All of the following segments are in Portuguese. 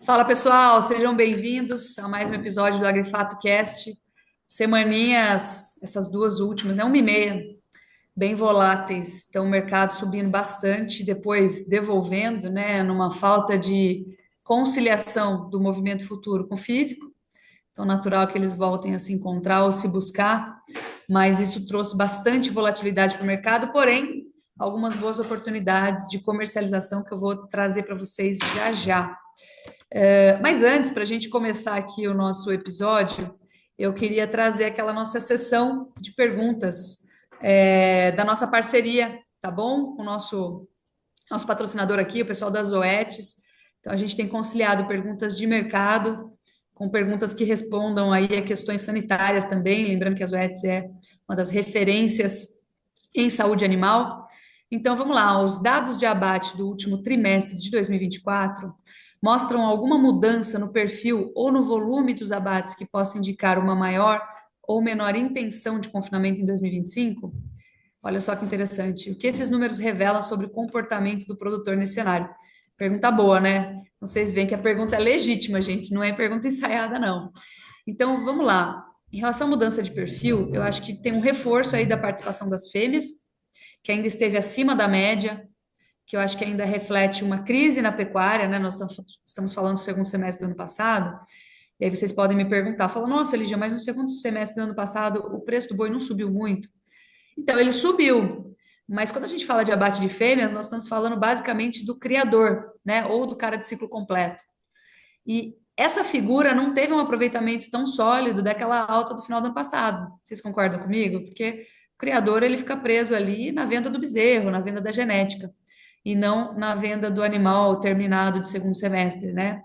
Fala pessoal, sejam bem-vindos a mais um episódio do Agrifato Cast. Semaninhas, essas duas últimas, né? 1 e meia, bem voláteis. Então, o mercado subindo bastante, depois devolvendo, né? Numa falta de conciliação do movimento futuro com o físico. Então, natural que eles voltem a se encontrar ou se buscar, mas isso trouxe bastante volatilidade para o mercado, porém, algumas boas oportunidades de comercialização que eu vou trazer para vocês já já. Mas antes, para a gente começar aqui o nosso episódio, eu queria trazer aquela nossa sessão de perguntas da nossa parceria, tá bom? Com o nosso patrocinador aqui, o pessoal da Zoetis. Então, a gente tem conciliado perguntas de mercado com perguntas que respondam aí a questões sanitárias também, lembrando que a Zoetis é uma das referências em saúde animal. Então, vamos lá, os dados de abate do último trimestre de 2024 mostram alguma mudança no perfil ou no volume dos abates que possa indicar uma maior ou menor intenção de confinamento em 2025? Olha só que interessante. O que esses números revelam sobre o comportamento do produtor nesse cenário? Pergunta boa, né? Então, vocês veem que a pergunta é legítima, gente, não é pergunta ensaiada, não. Então, vamos lá. Em relação à mudança de perfil, eu acho que tem um reforço aí da participação das fêmeas, que ainda esteve acima da média, que eu acho que ainda reflete uma crise na pecuária, né? Nós estamos falando do segundo semestre do ano passado, e aí vocês podem me perguntar, falam, nossa, Lígia, mas no segundo semestre do ano passado o preço do boi não subiu muito. Então, ele subiu, mas quando a gente fala de abate de fêmeas, nós estamos falando basicamente do criador, né? Ou do cara de ciclo completo. E essa figura não teve um aproveitamento tão sólido daquela alta do final do ano passado. Vocês concordam comigo? Porque o criador ele fica preso ali na venda do bezerro, na venda da genética, e não na venda do animal terminado de segundo semestre, né?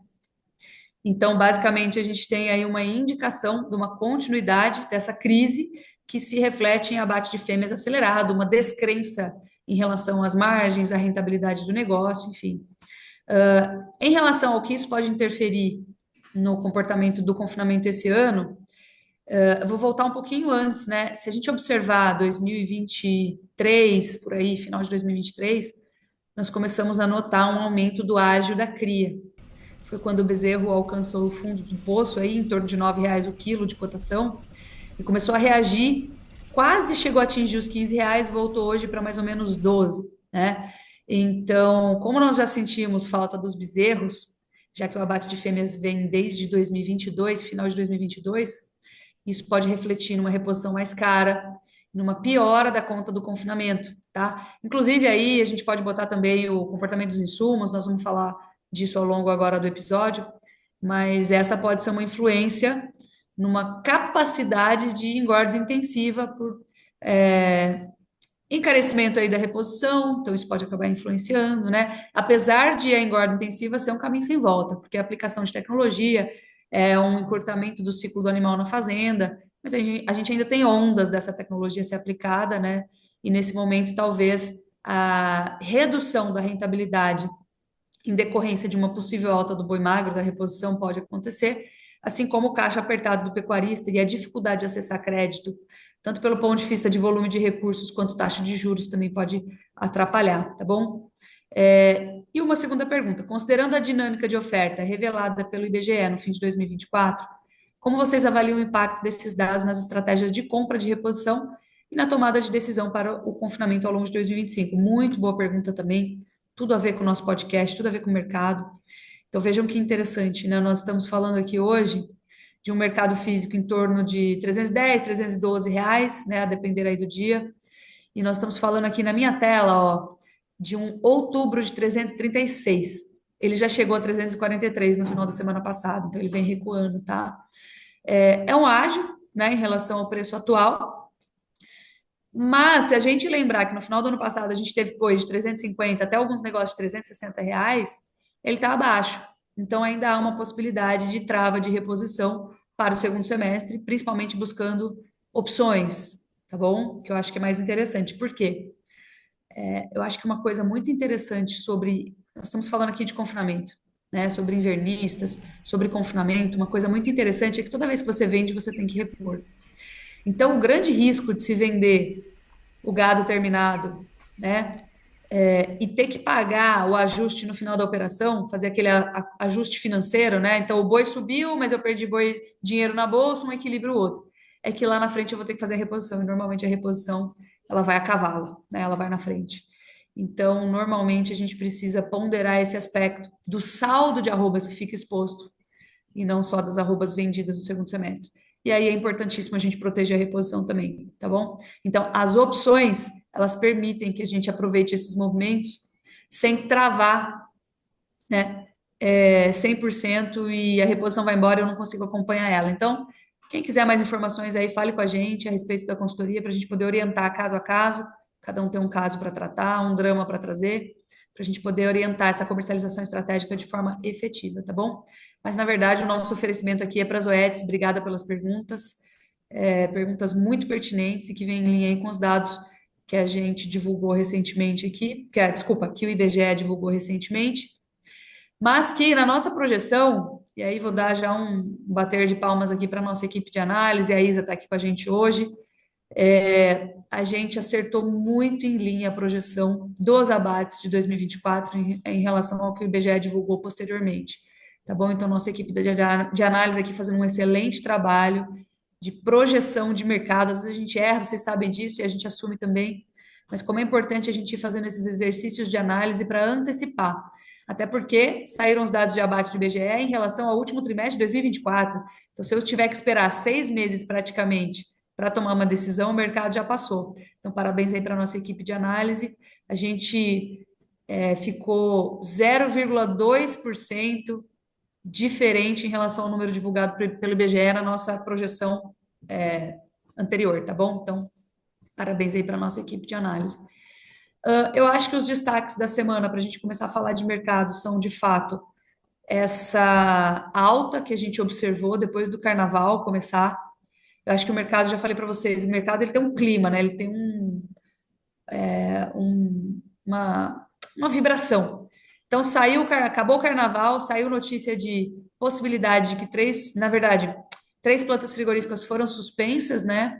Então, basicamente, a gente tem aí uma indicação de uma continuidade dessa crise que se reflete em abate de fêmeas acelerado, uma descrença em relação às margens, à rentabilidade do negócio, enfim. Em relação ao que isso pode interferir no comportamento do confinamento esse ano, eu vou voltar um pouquinho antes, né? Se a gente observar 2023, por aí, final de 2023, nós começamos a notar um aumento do ágio da cria. Foi quando o bezerro alcançou o fundo do poço, aí, em torno de R$ 9 o quilo de cotação, e começou a reagir, quase chegou a atingir os R$ 15, voltou hoje para mais ou menos 12, né? Então, como nós já sentimos falta dos bezerros, já que o abate de fêmeas vem desde 2022, final de 2022, isso pode refletir numa reposição mais cara, numa piora da conta do confinamento, tá? Inclusive aí a gente pode botar também o comportamento dos insumos, nós vamos falar disso ao longo agora do episódio, mas essa pode ser uma influência numa capacidade de engorda intensiva por é, encarecimento aí da reposição, então isso pode acabar influenciando, né? Apesar de a engorda intensiva ser um caminho sem volta, porque a aplicação de tecnologia é um encurtamento do ciclo do animal na fazenda, mas a gente ainda tem ondas dessa tecnologia ser aplicada, né? E nesse momento, talvez a redução da rentabilidade em decorrência de uma possível alta do boi magro, da reposição, pode acontecer, assim como o caixa apertado do pecuarista e a dificuldade de acessar crédito, tanto pelo ponto de vista de volume de recursos quanto taxa de juros também pode atrapalhar, tá bom? E uma segunda pergunta: considerando a dinâmica de oferta revelada pelo IBGE no fim de 2024, como vocês avaliam o impacto desses dados nas estratégias de compra de reposição e na tomada de decisão para o confinamento ao longo de 2025? Muito boa pergunta também, tudo a ver com o nosso podcast, tudo a ver com o mercado. Então vejam que interessante, né? Nós estamos falando aqui hoje de um mercado físico em torno de 310, R$ 312, né? A depender aí do dia. E nós estamos falando aqui na minha tela, ó, de um outubro de 336. Ele já chegou a 343 no final da semana passada, então ele vem recuando, tá? É um ágio, né, em relação ao preço atual, mas se a gente lembrar que no final do ano passado a gente teve depois de 350 até alguns negócios de R$ 360, ele está abaixo. Então ainda há uma possibilidade de trava de reposição para o segundo semestre, principalmente buscando opções, tá bom? Que eu acho que é mais interessante. Por quê? Eu acho que uma coisa muito interessante sobre. Nós estamos falando aqui de confinamento, né? Sobre invernistas, sobre confinamento. Uma coisa muito interessante é que toda vez que você vende, você tem que repor. Então, o grande risco de se vender o gado terminado, né? e ter que pagar o ajuste no final da operação, fazer aquele ajuste financeiro, né? Então o boi subiu, mas eu perdi dinheiro na bolsa, um equilíbrio o outro. É que lá na frente eu vou ter que fazer a reposição, e normalmente a reposição ela vai a cavalo, né? Ela vai na frente. Então, normalmente a gente precisa ponderar esse aspecto do saldo de arrobas que fica exposto e não só das arrobas vendidas no segundo semestre. E aí é importantíssimo a gente proteger a reposição também, tá bom? Então, as opções, elas permitem que a gente aproveite esses movimentos sem travar, né? 100% e a reposição vai embora, eu não consigo acompanhar ela. Então, quem quiser mais informações aí, fale com a gente a respeito da consultoria para a gente poder orientar caso a caso. Cada um tem um caso para tratar, um drama para trazer, para a gente poder orientar essa comercialização estratégica de forma efetiva, tá bom? Mas, na verdade, o nosso oferecimento aqui é para as OETs. Obrigada pelas perguntas, perguntas muito pertinentes e que vêm em linha aí com os dados que a gente divulgou recentemente aqui, desculpa, que o IBGE divulgou recentemente, mas que na nossa projeção, e aí vou dar já um bater de palmas aqui para a nossa equipe de análise, a Isa está aqui com a gente hoje, a gente acertou muito em linha a projeção dos abates de 2024 em relação ao que o IBGE divulgou posteriormente. Tá bom? Então, nossa equipe de análise aqui fazendo um excelente trabalho de projeção de mercado. Às vezes a gente erra, vocês sabem disso, e a gente assume também. Mas como é importante a gente ir fazendo esses exercícios de análise para antecipar. Até porque saíram os dados de abate do IBGE em relação ao último trimestre de 2024. Então, se eu tiver que esperar 6 meses praticamente para tomar uma decisão, o mercado já passou. Então, parabéns aí para a nossa equipe de análise. A gente ficou 0,2% diferente em relação ao número divulgado pelo IBGE na nossa projeção anterior, tá bom? Então, parabéns aí para a nossa equipe de análise. Eu acho que os destaques da semana para a gente começar a falar de mercado são, de fato, essa alta que a gente observou depois do carnaval começar. Eu acho que o mercado, já falei para vocês, o mercado ele tem um clima, né? Ele tem uma vibração. Então, acabou o carnaval, saiu notícia de possibilidade de que na verdade, três plantas frigoríficas foram suspensas, né?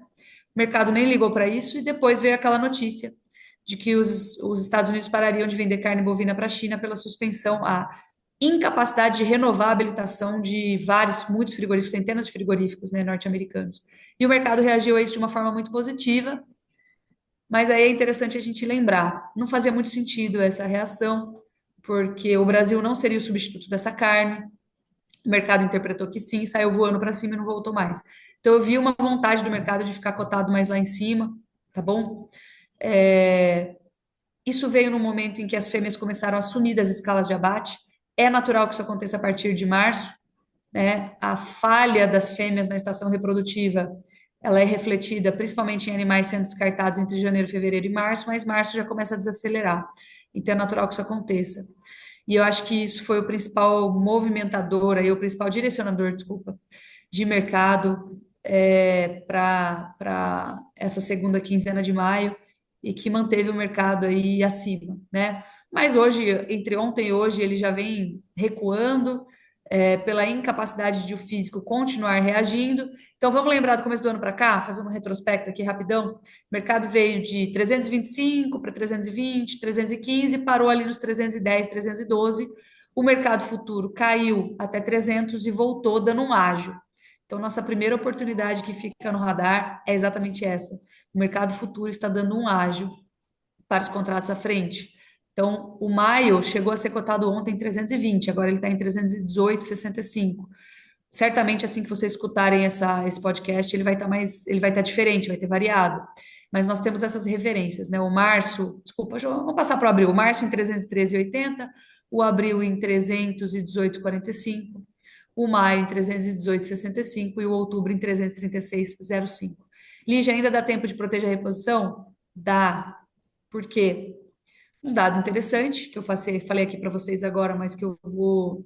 O mercado nem ligou para isso, e depois veio aquela notícia de que os Estados Unidos parariam de vender carne bovina para a China pela suspensão, a incapacidade de renovar a habilitação de muitos frigoríficos, centenas de frigoríficos, né, norte-americanos. E o mercado reagiu a isso de uma forma muito positiva, mas aí é interessante a gente lembrar, não fazia muito sentido essa reação, porque o Brasil não seria o substituto dessa carne. O mercado interpretou que sim, saiu voando para cima e não voltou mais. Então eu vi uma vontade do mercado de ficar cotado mais lá em cima, tá bom? É, Isso veio no momento em que as fêmeas começaram a assumir das escalas de abate. É natural que isso aconteça a partir de março, né? A falha das fêmeas na estação reprodutiva, ela é refletida principalmente em animais sendo descartados entre janeiro, fevereiro e março, mas março já começa a desacelerar. Então é natural que isso aconteça. E eu acho que isso foi o principal movimentador, aí, o principal direcionador, desculpa, de mercado para essa segunda quinzena de maio e que manteve o mercado aí acima, né? Mas hoje, entre ontem e hoje, ele já vem recuando, pela incapacidade de o físico continuar reagindo. Então, vamos lembrar do começo do ano para cá, fazer um retrospecto aqui rapidão. O mercado veio de 325 para 320, 315, parou ali nos 310, 312. O mercado futuro caiu até 300 e voltou dando um ágio. Então, nossa primeira oportunidade que fica no radar é exatamente essa. O mercado futuro está dando um ágio para os contratos à frente. Então, o maio chegou a ser cotado ontem em 320, agora ele está em 318,65. Certamente, assim que vocês escutarem esse podcast, ele vai estar diferente, vai ter variado. Mas nós temos essas referências, né? O março, desculpa, vamos passar para o abril. O março em 313,80, o abril em 318,45, o maio em 318,65 e o outubro em 336,05. Lígia, ainda dá tempo de proteger a reposição? Dá. Por quê? Um dado interessante que falei aqui para vocês agora, mas que eu vou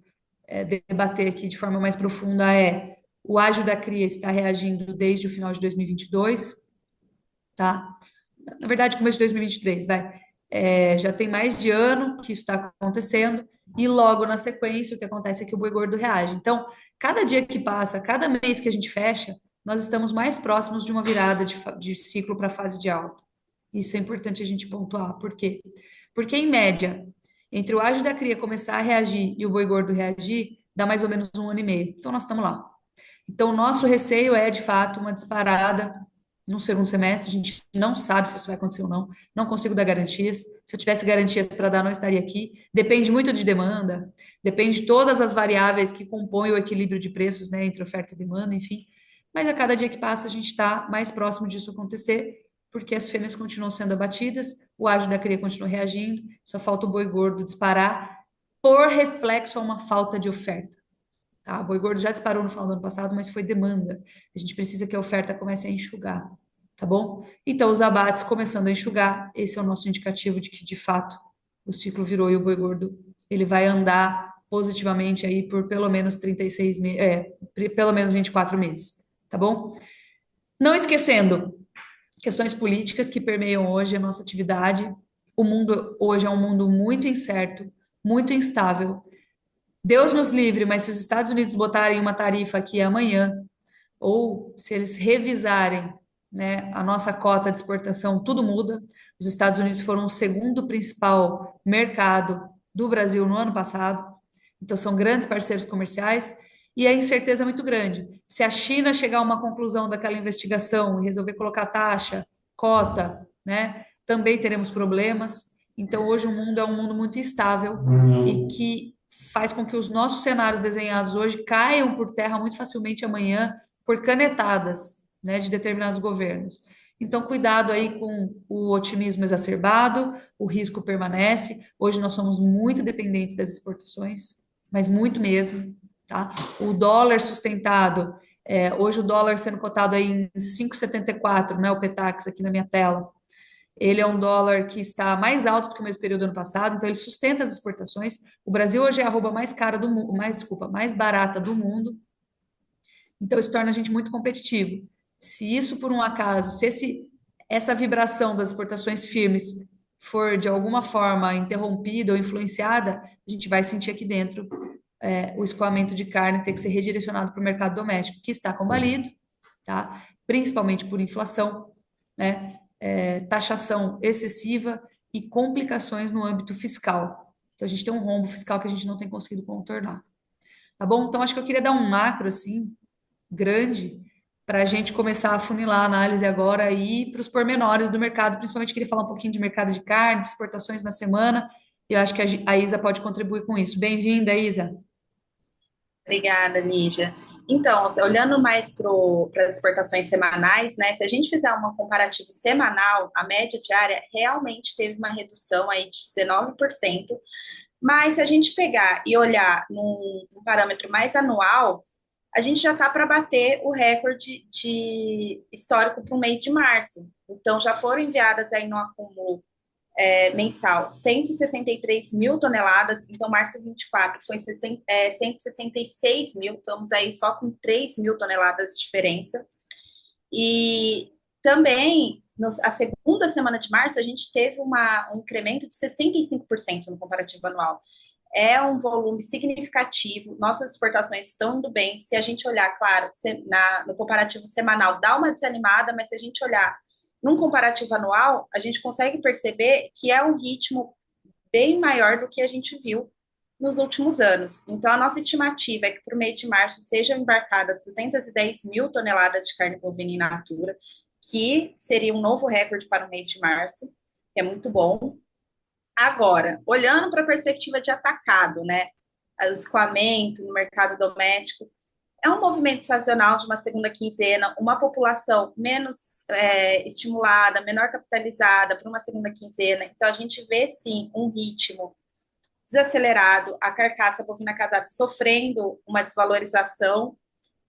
debater aqui de forma mais profunda é o ágio da cria está reagindo desde o final de 2022, tá? Na verdade, começo de 2023, vai. Já tem mais de ano que isso está acontecendo, e logo na sequência o que acontece é que o boi gordo reage. Então, cada dia que passa, cada mês que a gente fecha, nós estamos mais próximos de uma virada de ciclo para a fase de alta. Isso é importante a gente pontuar. Por quê? Porque, em média, entre o ágio da cria começar a reagir e o boi gordo reagir, dá mais ou menos 1 ano e meio. Então, nós estamos lá. Então, o nosso receio é, de fato, uma disparada no segundo semestre. A gente não sabe se isso vai acontecer ou não. Não consigo dar garantias. Se eu tivesse garantias para dar, não estaria aqui. Depende muito de demanda, depende de todas as variáveis que compõem o equilíbrio de preços, né, entre oferta e demanda, enfim. Mas a cada dia que passa, a gente está mais próximo disso acontecer, porque as fêmeas continuam sendo abatidas, o ágio da cria continua reagindo, só falta o boi gordo disparar por reflexo a uma falta de oferta. Tá? O boi gordo já disparou no final do ano passado, mas foi demanda. A gente precisa que a oferta comece a enxugar, tá bom? Então, os abates começando a enxugar, esse é o nosso indicativo de que, de fato, o ciclo virou e o boi gordo, ele vai andar positivamente aí por pelo menos 36 meses, pelo menos 24 meses, tá bom? Não esquecendo questões políticas que permeiam hoje a nossa atividade. O mundo hoje é um mundo muito incerto, muito instável. Deus nos livre, mas se os Estados Unidos botarem uma tarifa aqui amanhã, ou se eles revisarem, né, a nossa cota de exportação, tudo muda. Os Estados Unidos foram o segundo principal mercado do Brasil no ano passado, então são grandes parceiros comerciais, e a incerteza é muito grande. Se a China chegar a uma conclusão daquela investigação e resolver colocar taxa, cota, né, também teremos problemas. Então, hoje o mundo é um mundo muito instável e que faz com que os nossos cenários desenhados hoje caiam por terra muito facilmente amanhã por canetadas, né, de determinados governos. Então, cuidado aí com o otimismo exacerbado, o risco permanece. Hoje nós somos muito dependentes das exportações, mas muito mesmo, tá? O dólar sustentado, hoje o dólar sendo cotado aí em 5,74, né, o Petax aqui na minha tela. Ele é um dólar que está mais alto do que o mesmo período do ano passado, então ele sustenta as exportações. O Brasil hoje é a arroba mais cara do mundo, mais barata do mundo. Então, isso torna a gente muito competitivo. Se isso, por um acaso, essa vibração das exportações firmes for de alguma forma interrompida ou influenciada, a gente vai sentir aqui dentro o escoamento de carne ter que ser redirecionado para o mercado doméstico, que está combalido, tá? Principalmente por inflação, né? Taxação excessiva e complicações no âmbito fiscal. Então, a gente tem um rombo fiscal que a gente não tem conseguido contornar. Tá bom? Então, acho que eu queria dar um macro, assim, grande para a gente começar a funilar a análise agora e para os pormenores do mercado. Principalmente queria falar um pouquinho de mercado de carne, de exportações na semana. E eu acho que a Isa pode contribuir com isso. Bem-vinda, Isa. Obrigada, Lígia. Então, olhando mais para as exportações semanais, né? Se a gente fizer uma comparativa semanal, a média diária realmente teve uma redução aí de 19%. Mas se a gente pegar e olhar num parâmetro mais anual, a gente já está para bater o recorde de histórico para o mês de março. Então, já foram enviadas aí no acúmulo mensal 163 mil toneladas, então março 24 foi 166 mil, estamos aí só com 3 mil toneladas de diferença. E também, a segunda semana de março, a gente teve um incremento de 65% no comparativo anual. É um volume significativo, nossas exportações estão indo bem. Se a gente olhar, claro, no comparativo semanal, dá uma desanimada, mas se a gente olhar num comparativo anual, a gente consegue perceber que é um ritmo bem maior do que a gente viu nos últimos anos. Então, a nossa estimativa é que para o mês de março sejam embarcadas 210 mil toneladas de carne bovina in natura, que seria um novo recorde para o mês de março, que é muito bom. Agora, olhando para a perspectiva de atacado, né? O escoamento no mercado doméstico, é um movimento sazonal de uma segunda quinzena, uma população menos estimulada, menor capitalizada para uma segunda quinzena. Então, a gente vê sim um ritmo desacelerado, a carcaça bovina casada sofrendo uma desvalorização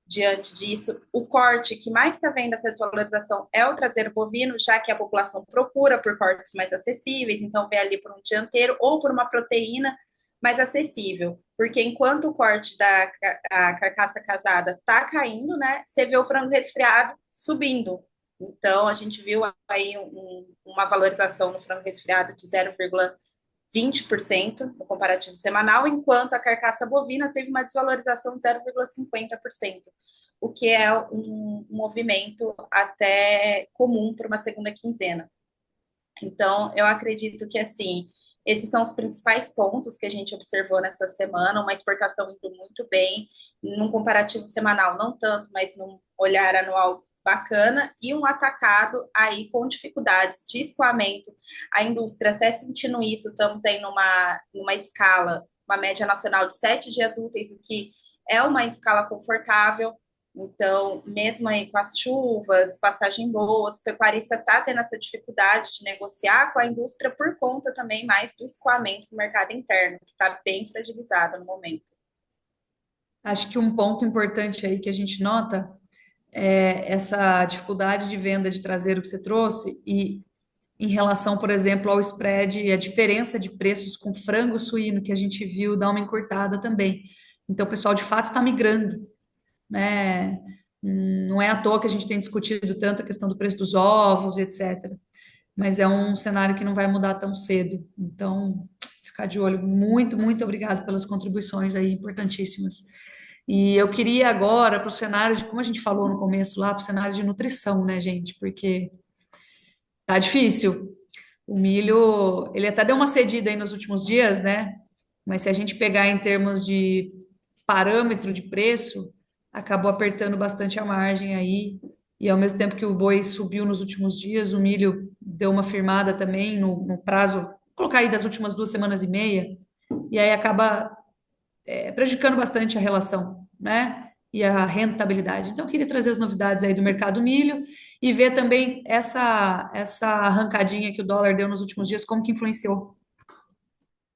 diante disso. O corte que mais está vendo essa desvalorização é o traseiro bovino, já que a população procura por cortes mais acessíveis, então vê ali por um dianteiro ou por uma proteína mais acessível. Porque enquanto o corte da a carcaça casada está caindo, né, você vê o frango resfriado subindo. Então, a gente viu aí uma valorização no frango resfriado de 0,20% no comparativo semanal, enquanto a carcaça bovina teve uma desvalorização de 0,50%, o que é um movimento até comum para uma segunda quinzena. Então, eu acredito que, assim, esses são os principais pontos que a gente observou nessa semana, uma exportação indo muito bem, num comparativo semanal, não tanto, mas num olhar anual bacana, e um atacado aí com dificuldades de escoamento. A indústria até sentindo isso, estamos aí numa escala, uma média nacional de 7 dias úteis, o que é uma escala confortável. Então, mesmo aí com as chuvas, passagem boas, o pecuarista está tendo essa dificuldade de negociar com a indústria por conta também mais do escoamento do mercado interno, que está bem fragilizado no momento. Acho que um ponto importante aí que a gente nota é essa dificuldade de venda de traseiro que você trouxe e em relação, por exemplo, ao spread e a diferença de preços com frango suíno que a gente viu dar uma encurtada também. Então, o pessoal de fato está migrando, né? Não é à toa que a gente tem discutido tanto a questão do preço dos ovos e etc. Mas é um cenário que não vai mudar tão cedo. Então, ficar de olho. Muito, muito obrigado pelas contribuições aí importantíssimas. E eu queria agora para o cenário de, como a gente falou no começo lá, para o cenário de nutrição, né, gente? Porque tá difícil. O milho, ele até deu uma cedida aí nos últimos dias, né? Mas se a gente pegar em termos de parâmetro de preço, acabou apertando bastante a margem aí. E ao mesmo tempo que o boi subiu nos últimos dias, o milho deu uma firmada também no prazo, vou colocar aí das últimas 2 semanas e meia, e aí acaba prejudicando bastante a relação, né? E a rentabilidade. Então, eu queria trazer as novidades aí do mercado milho e ver também essa arrancadinha que o dólar deu nos últimos dias, como que influenciou.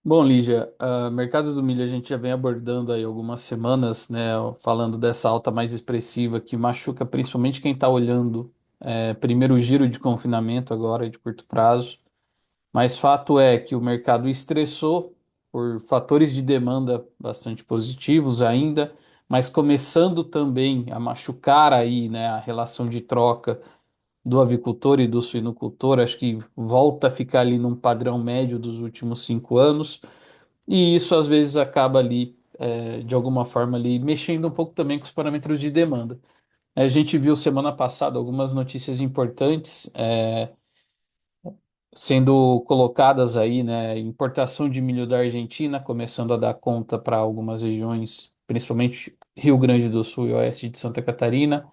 Bom, Lígia, o mercado do milho a gente já vem abordando aí algumas semanas, né, falando dessa alta mais expressiva que machuca principalmente quem está olhando primeiro giro de confinamento agora de curto prazo. Mas fato é que o mercado estressou por fatores de demanda bastante positivos ainda, mas começando também a machucar aí, né, a relação de troca do avicultor e do suinocultor. Acho que volta a ficar ali num padrão médio dos últimos 5 anos. E isso às vezes acaba ali, de alguma forma ali, mexendo um pouco também com os parâmetros de demanda. A gente viu semana passada algumas notícias importantes sendo colocadas aí, né? Importação de milho da Argentina começando a dar conta para algumas regiões, principalmente Rio Grande do Sul e oeste de Santa Catarina.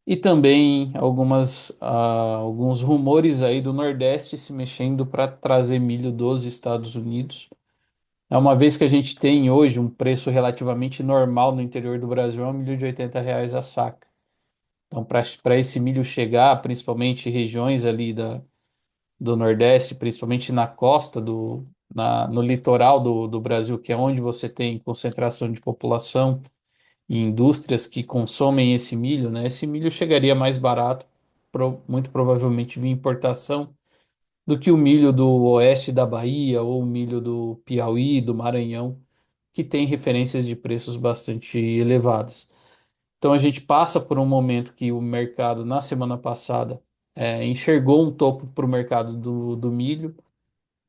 E também alguns rumores aí do Nordeste se mexendo para trazer milho dos Estados Unidos. É uma vez que a gente tem hoje um preço relativamente normal no interior do Brasil, é um milho de R$ 80 a saca. Então, para esse milho chegar, principalmente regiões ali do Nordeste, principalmente na costa, no litoral do Brasil, que é onde você tem concentração de população e indústrias que consomem esse milho, né? Esse milho chegaria mais barato, muito provavelmente via importação, do que o milho do oeste da Bahia ou o milho do Piauí, do Maranhão, que tem referências de preços bastante elevadas. Então a gente passa por um momento que o mercado, na semana passada, enxergou um topo para o mercado do milho.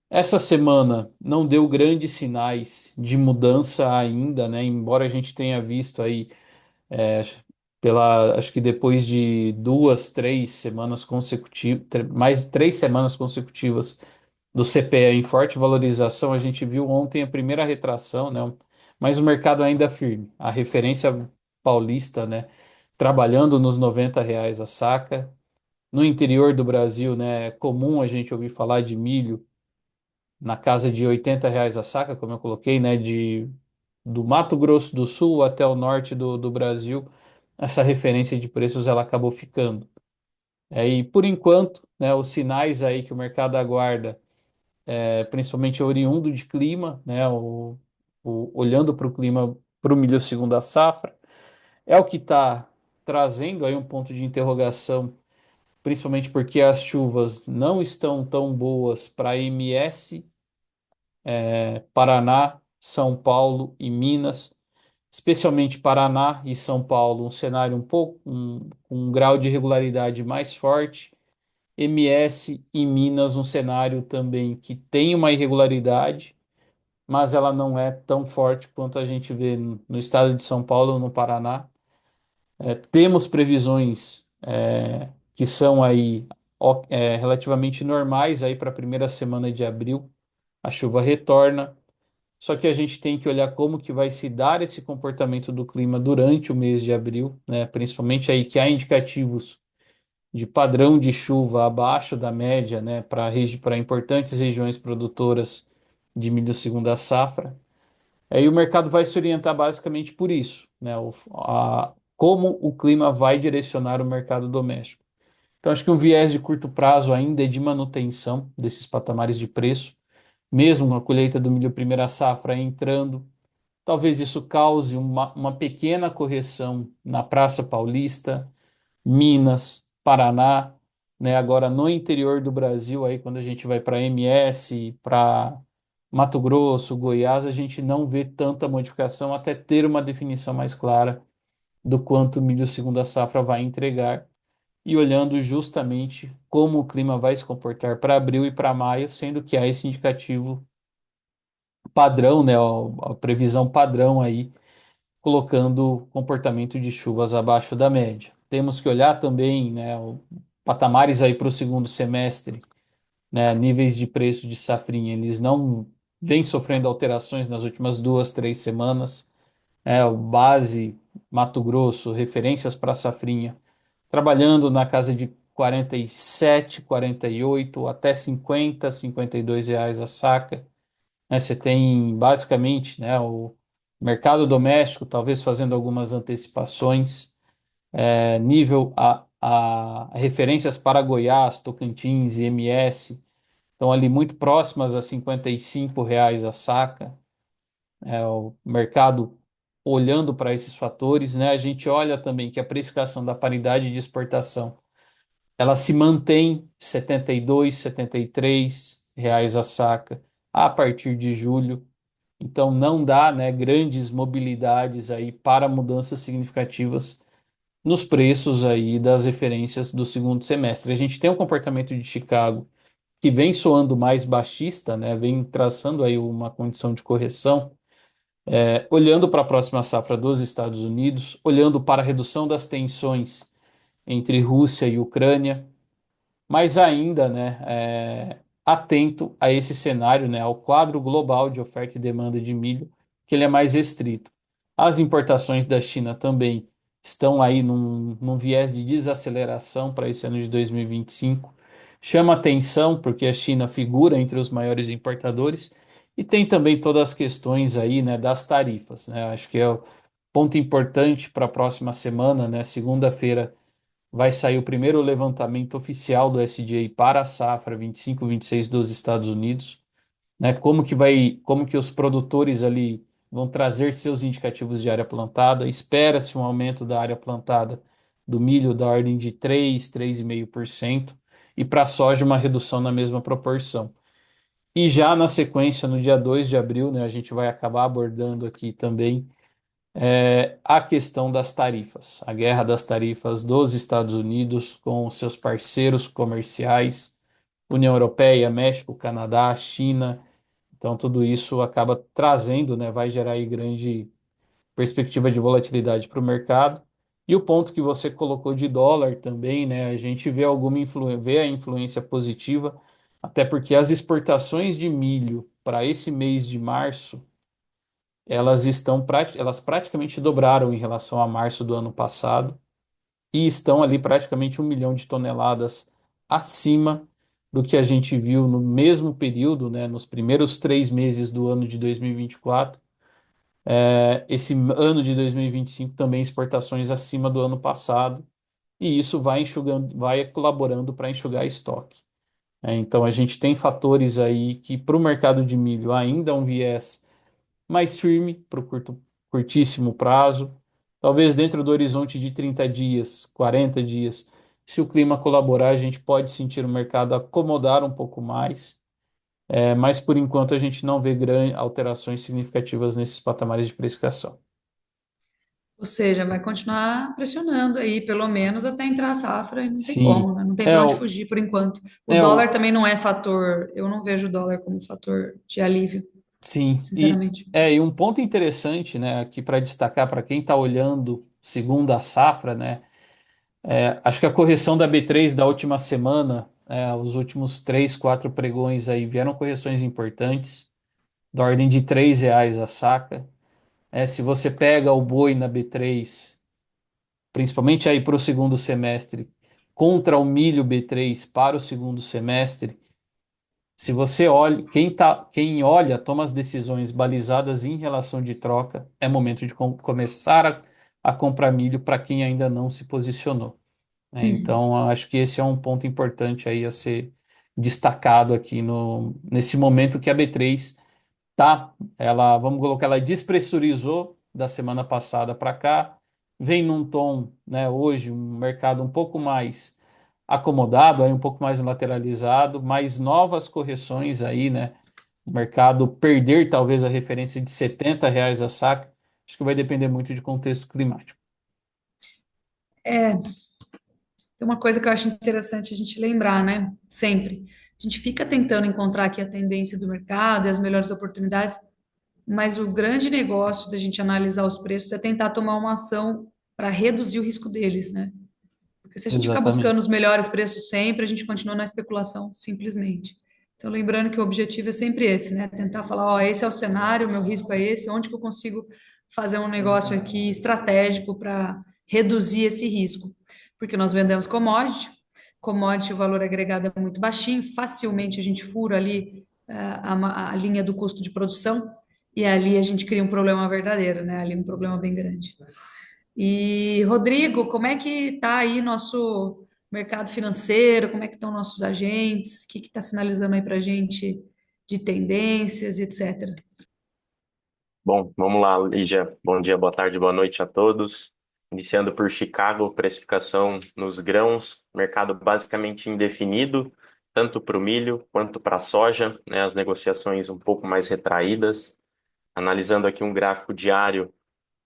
Essa semana não deu grandes sinais de mudança ainda, né? Embora a gente tenha visto aí, é, acho que depois de 2, 3 semanas consecutivas, mais de 3 semanas consecutivas do CPE em forte valorização, a gente viu ontem a primeira retração, né? Mas o mercado ainda firme. A referência paulista, né? Trabalhando nos R$ 90 a saca. No interior do Brasil, né? É comum a gente ouvir falar de milho na casa de R$ 80 a saca, como eu coloquei, né? Do Mato Grosso do Sul até o norte do Brasil, essa referência de preços ela acabou ficando. E por enquanto, né? Os sinais aí que o mercado aguarda principalmente oriundo de clima, né? Olhando para o clima, para o milho segundo a safra, é o que está trazendo aí um ponto de interrogação, principalmente porque as chuvas não estão tão boas para MS, Paraná, São Paulo e Minas, especialmente Paraná e São Paulo, um cenário um grau de irregularidade mais forte. MS e Minas, um cenário também que tem uma irregularidade, mas ela não é tão forte quanto a gente vê no estado de São Paulo ou no Paraná. Temos previsões que são aí relativamente normais aí para a primeira semana de abril. A chuva retorna, só que a gente tem que olhar como que vai se dar esse comportamento do clima durante o mês de abril, né? Principalmente aí que há indicativos de padrão de chuva abaixo da média, né, para importantes regiões produtoras de milho segunda safra. Aí o mercado vai se orientar basicamente por isso, né, como o clima vai direcionar o mercado doméstico. Então, acho que um viés de curto prazo ainda é de manutenção desses patamares de preço, mesmo com a colheita do milho primeira safra entrando. Talvez isso cause uma pequena correção na Praça Paulista, Minas, Paraná, né? Agora no interior do Brasil, aí quando a gente vai para MS, para Mato Grosso, Goiás, a gente não vê tanta modificação até ter uma definição mais clara do quanto o milho segunda safra vai entregar e olhando justamente como o clima vai se comportar para abril e para maio, sendo que há esse indicativo padrão, né? A previsão padrão aí colocando comportamento de chuvas abaixo da média. Temos que olhar também, né, patamares aí para o segundo semestre, né, níveis de preço de safrinha, eles não vêm sofrendo alterações nas últimas 2, 3 semanas. O base Mato Grosso, referências para safrinha, trabalhando na casa de 47, 48 até 50, R$ 52 a saca, né? Você tem basicamente, né, o mercado doméstico, talvez fazendo algumas antecipações, nível a referências para Goiás, Tocantins e MS estão ali muito próximas a R$ 55 a saca. O mercado olhando para esses fatores, né, a gente olha também que a precificação da paridade de exportação ela se mantém R$ 72, R$ 73 a saca a partir de julho. Então não dá, né, grandes mobilidades aí para mudanças significativas nos preços aí das referências do segundo semestre. A gente tem um comportamento de Chicago que vem soando mais baixista, né, vem traçando aí uma condição de correção, olhando para a próxima safra dos Estados Unidos, olhando para a redução das tensões entre Rússia e Ucrânia, mas ainda, né, atento a esse cenário, né, ao quadro global de oferta e demanda de milho, que ele é mais restrito. As importações da China também estão aí num viés de desaceleração para esse ano de 2025. Chama atenção porque a China figura entre os maiores importadores e tem também todas as questões aí, né, das tarifas, né? Acho que é o ponto importante para a próxima semana, né? Segunda-feira vai sair o primeiro levantamento oficial do SDA para a safra 25-26 dos Estados Unidos, né? Como que os produtores ali vão trazer seus indicativos de área plantada? Espera-se um aumento da área plantada do milho da ordem de 3,5% e para a soja uma redução na mesma proporção. E já na sequência, no dia 2 de abril, né, a gente vai acabar abordando aqui também a questão das tarifas, a guerra das tarifas dos Estados Unidos com seus parceiros comerciais, União Europeia, México, Canadá, China. Então, tudo isso acaba trazendo, né, vai gerar aí grande perspectiva de volatilidade para o mercado. E o ponto que você colocou de dólar também, né, a gente vê vê a influência positiva, até porque as exportações de milho para esse mês de março elas praticamente dobraram em relação a março do ano passado e estão ali praticamente 1 milhão de toneladas acima do que a gente viu no mesmo período, né, nos primeiros 3 meses do ano de 2024. Esse ano de 2025 também exportações acima do ano passado e isso vai enxugando, vai colaborando para enxugar estoque. Então a gente tem fatores aí que para o mercado de milho ainda é um viés mais firme para o curtíssimo prazo, talvez dentro do horizonte de 30 dias, 40 dias. Se o clima colaborar, a gente pode sentir o mercado acomodar um pouco mais, mas por enquanto a gente não vê alterações significativas nesses patamares de precificação. Ou seja, vai continuar pressionando aí, pelo menos até entrar a safra, e não tem Sim, como, né? Não tem é para onde o, fugir por enquanto. O é dólar o, também não é fator, eu não vejo o dólar como fator de alívio, sim, sinceramente. e um ponto interessante, né, aqui para destacar para quem está olhando segundo a safra, né, Acho que a correção da B3 da última semana, os últimos 3, 4 pregões aí vieram correções importantes, da ordem de R$ 3 a saca. Se você pega o boi na B3, principalmente aí para o segundo semestre, contra o milho B3 para o segundo semestre, se você olha, quem olha, toma as decisões balizadas em relação de troca, é momento de começar a comprar milho para quem ainda não se posicionou, né? Uhum. Então, acho que esse é um ponto importante aí a ser destacado aqui nesse momento que a B3 tá, vamos colocar, ela despressurizou da semana passada para cá, vem num tom, né, hoje um mercado um pouco mais acomodado, aí um pouco mais lateralizado, mais novas correções aí, né? O mercado perder talvez a referência de R$ 70 a saca, acho que vai depender muito de contexto climático. É, tem uma coisa que eu acho interessante a gente lembrar, né? Sempre. A gente fica tentando encontrar aqui a tendência do mercado e as melhores oportunidades, mas o grande negócio da gente analisar os preços é tentar tomar uma ação para reduzir o risco deles, né? Porque se a gente ficar buscando Exatamente. os melhores preços sempre, a gente continua na especulação, simplesmente. Então, lembrando que o objetivo é sempre esse, né? Tentar falar, ó, esse é o cenário, o meu risco é esse, onde que eu consigo fazer um negócio aqui estratégico para reduzir esse risco. Porque nós vendemos commodity, o valor agregado é muito baixinho, facilmente a gente fura ali a linha do custo de produção, e ali a gente cria um problema verdadeiro, né? Ali um problema bem grande. E, Rodrigo, como é que está aí nosso mercado financeiro? Como é que estão nossos agentes? O que está sinalizando aí para a gente de tendências, etc. Bom, vamos lá, Lígia. Bom dia, boa tarde, boa noite a todos. Iniciando por Chicago, precificação nos grãos, mercado basicamente indefinido, tanto para o milho quanto para a soja, né? As negociações um pouco mais retraídas. Analisando aqui um gráfico diário,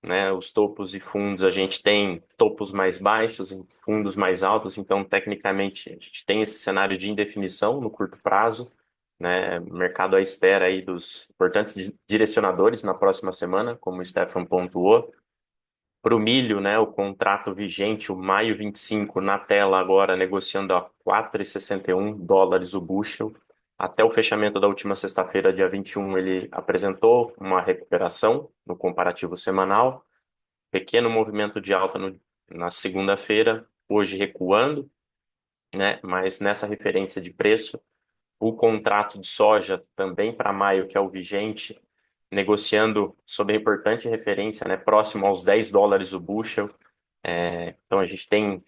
né? Os topos e fundos, a gente tem topos mais baixos e fundos mais altos, então tecnicamente a gente tem esse cenário de indefinição no curto prazo, né? Mercado à espera aí dos importantes direcionadores na próxima semana, como o Stefan pontuou. Para o milho, né, o contrato vigente, o maio 25 na tela agora negociando a US$ 4,61 o bushel. Até o fechamento da última sexta-feira, dia 21, ele apresentou uma recuperação no comparativo semanal. Pequeno movimento de alta na segunda-feira, hoje recuando, né, mas nessa referência de preço, o contrato de soja também para maio, que é o vigente, negociando sob a importante referência, né, próximo aos US$ 10 o bushel. Então a gente tem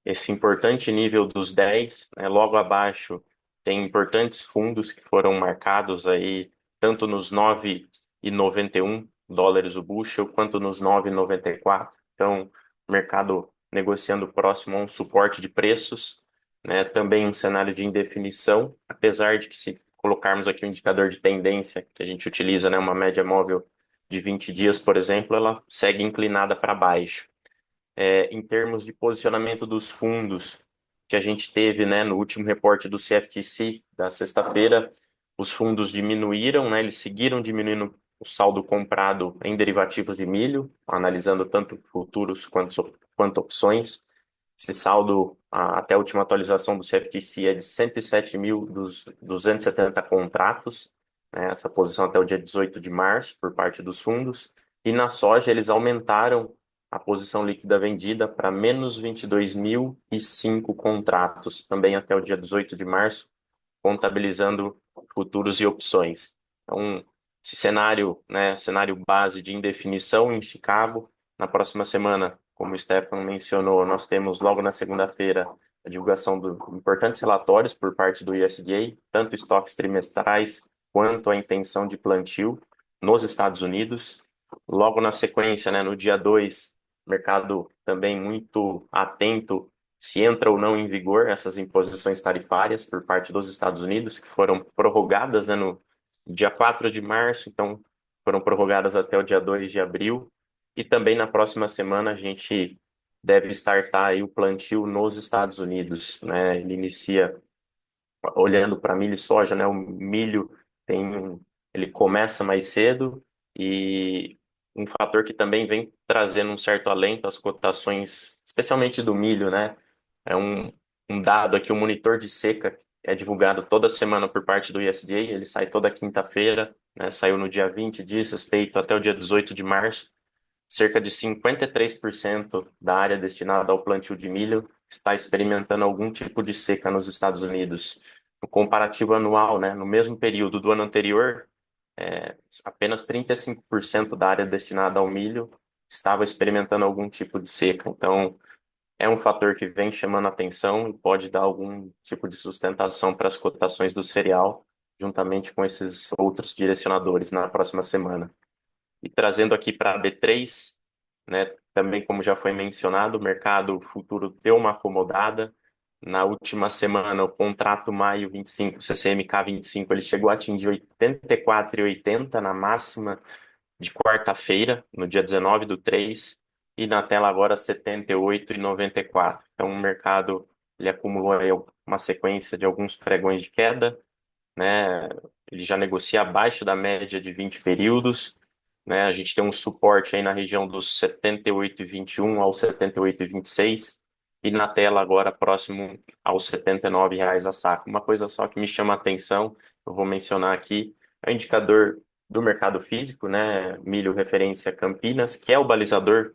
esse importante nível dos 10, né, logo abaixo tem importantes fundos que foram marcados aí tanto nos US$ 9,91 o bushel quanto nos 9,94. Então, mercado negociando próximo a um suporte de preços, né? Também um cenário de indefinição, apesar de que se colocarmos aqui um indicador de tendência que a gente utiliza, né, uma média móvel de 20 dias, por exemplo, ela segue inclinada para baixo. Em termos de posicionamento dos fundos que a gente teve, né, no último reporte do CFTC da sexta-feira, os fundos diminuíram, né, eles seguiram diminuindo o saldo comprado em derivativos de milho, analisando tanto futuros quanto opções. Esse saldo, até a última atualização do CFTC, é de 107.270 contratos, né, essa posição até o dia 18 de março, por parte dos fundos. E na soja, eles aumentaram a posição líquida vendida para menos 22.005 contratos, também até o dia 18 de março, contabilizando futuros e opções. Então, esse cenário, né, cenário base de indefinição em Chicago. Na próxima semana, como o Stefan mencionou, nós temos logo na segunda-feira a divulgação de importantes relatórios por parte do USDA, tanto estoques trimestrais quanto a intenção de plantio nos Estados Unidos. Logo na sequência, né, no dia 2, mercado também muito atento se entra ou não em vigor essas imposições tarifárias por parte dos Estados Unidos, que foram prorrogadas, né, no dia 4 de março, então foram prorrogadas até o dia 2 de abril. E também na próxima semana a gente deve startar aí o plantio nos Estados Unidos, né? Ele inicia olhando para milho e soja, né? O milho ele começa mais cedo e um fator que também vem trazendo um certo alento às cotações especialmente do milho, né? É um dado aqui, um monitor de seca é divulgado toda semana por parte do USDA, ele sai toda quinta-feira, né? Saiu no dia 20, diz respeito até o dia 18 de março. Cerca de 53% da área destinada ao plantio de milho está experimentando algum tipo de seca nos Estados Unidos. No comparativo anual, né, no mesmo período do ano anterior, apenas 35% da área destinada ao milho estava experimentando algum tipo de seca. Então, é um fator que vem chamando atenção e pode dar algum tipo de sustentação para as cotações do cereal, juntamente com esses outros direcionadores na próxima semana. E trazendo aqui para a B3, né, também como já foi mencionado, o mercado futuro deu uma acomodada. Na última semana, o contrato maio 25, CCMK 25, ele chegou a atingir 84,80 na máxima de quarta-feira, no dia 19 do 3, e na tela agora 78,94. Então o mercado ele acumulou aí uma sequência de alguns pregões de queda, né? Ele já negocia abaixo da média de 20 períodos, né? A gente tem um suporte aí na região dos 78,21 ao 78,26 e na tela agora próximo aos R$ 79 a saco. Uma coisa só que me chama a atenção, eu vou mencionar aqui, é o indicador do mercado físico, né? Milho referência Campinas, que é o balizador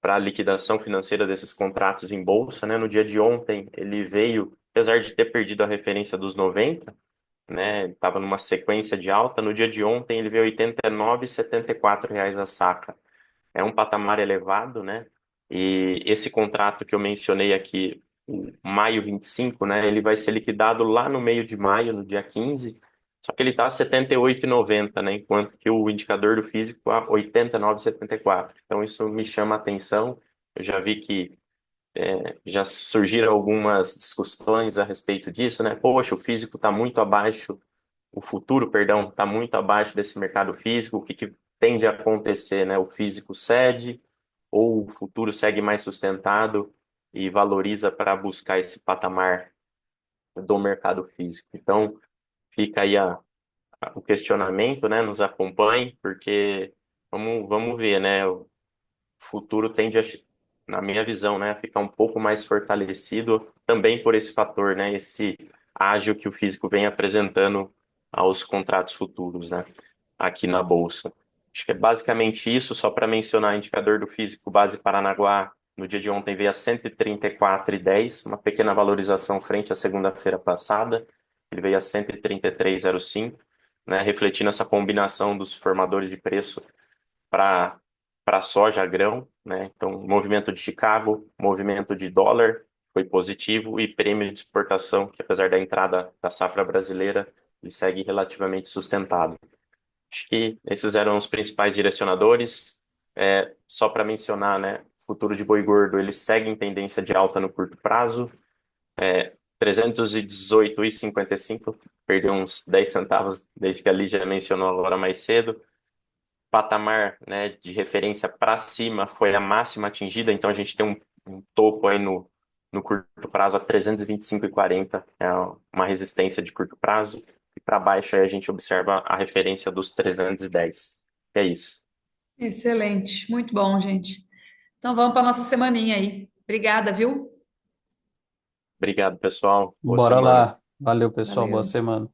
para a liquidação financeira desses contratos em bolsa, né? No dia de ontem ele veio, apesar de ter perdido a referência dos 90, né? Estava numa sequência de alta. No dia de ontem ele veio R$ 89,74 a saca. É um patamar elevado, né? E esse contrato que eu mencionei aqui, o maio 25, né? Ele vai ser liquidado lá no meio de maio, no dia 15. Só que ele está a 78,90, né? Enquanto que o indicador do físico a 89,74. Então isso me chama a atenção. Eu já vi que já surgiram algumas discussões a respeito disso, né? Poxa, o físico está muito abaixo, o futuro, perdão, está muito abaixo desse mercado físico. O que que tende a acontecer, né? O físico cede ou o futuro segue mais sustentado e valoriza para buscar esse patamar do mercado físico. Então, fica aí o questionamento, né? Nos acompanhe, porque vamos ver, né? Futuro tende a, na minha visão, né, a ficar um pouco mais fortalecido também por esse fator, né, esse ágio que o físico vem apresentando aos contratos futuros, né, aqui na bolsa. Acho que é basicamente isso, só para mencionar, indicador do físico base Paranaguá no dia de ontem veio a 134,10, uma pequena valorização frente à segunda-feira passada. Ele veio a 133,05, né, refletindo essa combinação dos formadores de preço para soja, grão, né? Então, movimento de Chicago, movimento de dólar foi positivo e prêmio de exportação, que apesar da entrada da safra brasileira, ele segue relativamente sustentado. Acho que esses eram os principais direcionadores. Só para mencionar, né? Futuro de boi gordo, ele segue em tendência de alta no curto prazo. 318,55, perdeu uns 10 centavos desde que a Lígia mencionou agora mais cedo. Patamar, né, de referência para cima foi a máxima atingida, então a gente tem um topo aí no curto prazo a 325,40, é uma resistência de curto prazo, e para baixo aí a gente observa a referência dos 310. É isso. Excelente, muito bom, gente. Então vamos para nossa semaninha aí. Obrigada, viu? Obrigado, pessoal. Boa Bora semana. lá. Valeu, pessoal. Boa Valeu. semana.